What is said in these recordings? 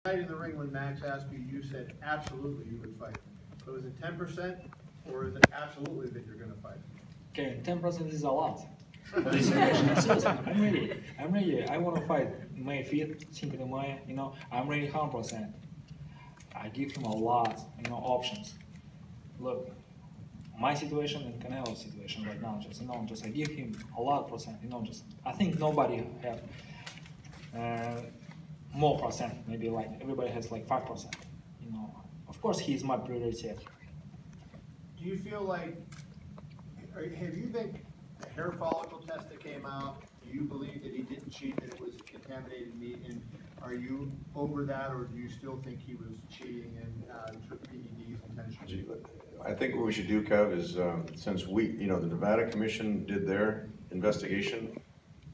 Night in the ring when Max asked you, you said absolutely you would fight. So is it 10% or is it absolutely that you're going to fight? Okay, 10% is a lot. For this situation, seriously, I'm ready. I want to fight May 5th, Cinco de Mayo. You know, I'm ready 100%. I give him a lot, options. Look, my situation and Canelo's situation right now, just I give him a lot percent. I think nobody have more percent. Maybe like everybody has like 5%. Of course he's my priority. Do you feel like, have you think the hair follicle test that came out, do you believe that he didn't cheat, that it was contaminated meat, and are you over that, or do you still think he was cheating and took PEDs intentionally? I think what we should do, Kev, is since the Nevada Commission did their investigation,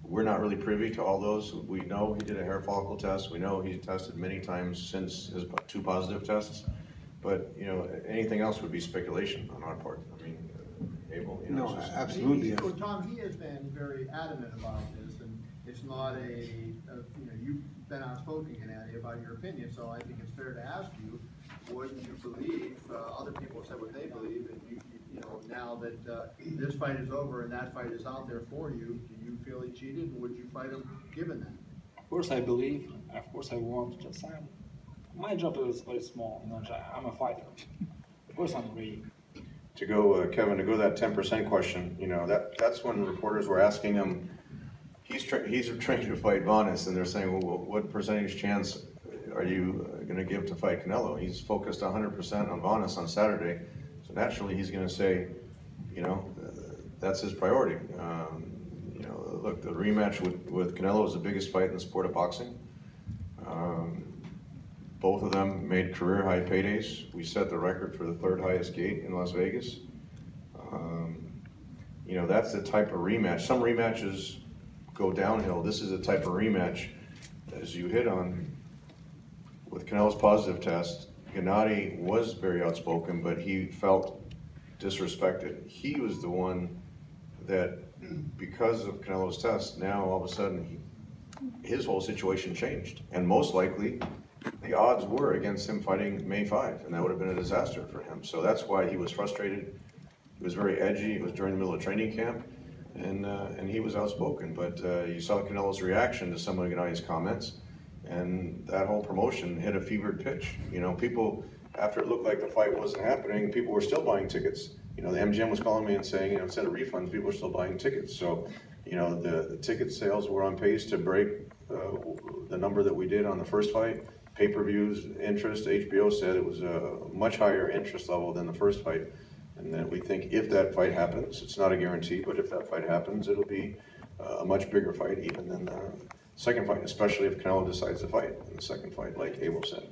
we're not really privy to all those. We know he did a hair follicle test. We know he's tested many times since his 2 positive tests. But anything else would be speculation on our part. I mean, Abel. No, absolutely. So Tom, he has been very adamant about this, and it's not you've been outspoken, Gennady, about your opinion. So I think it's fair to ask you, what do you believe? Other people have said what they believe, and now that this fight is over and that fight is out there for you, do you feel he cheated, and would you fight him given that? Of course I believe. Of course I want. My job is very small. I'm a fighter. Of course I'm ready. To go, Kevin, to go to that 10% question, that's when reporters were asking him, he's trained to fight Vanes, and they're saying, well, what percentage chance are you going to give to fight Canelo? He's focused 100% on Vanes on Saturday, so naturally he's going to say, that's his priority. Look, the rematch with Canelo is the biggest fight in the sport of boxing. Both of them made career high paydays. We set the record for the 3rd highest gate in Las Vegas. That's the type of rematch. Some rematches go downhill. This is a type of rematch, as you hit on, with Canelo's positive test. Gennady was very outspoken, but he felt disrespected. He was the one that, because of Canelo's test, now all of a sudden his whole situation changed. And most likely, the odds were against him fighting May 5, and that would have been a disaster for him. So that's why he was frustrated. He was very edgy. It was during the middle of training camp, and he was outspoken. But you saw Canelo's reaction to some of Gennady's comments, and that whole promotion hit a fevered pitch. People, after it looked like the fight wasn't happening, people were still buying tickets. The MGM was calling me and saying, instead of refunds, people were still buying tickets. So, the ticket sales were on pace to break the number that we did on the first fight. Pay-per-views, interest, HBO said it was a much higher interest level than the first fight. And that we think if that fight happens, it's not a guarantee, but if that fight happens, it'll be a much bigger fight even than the second fight, especially if Canelo decides to fight in the second fight, like Abel said.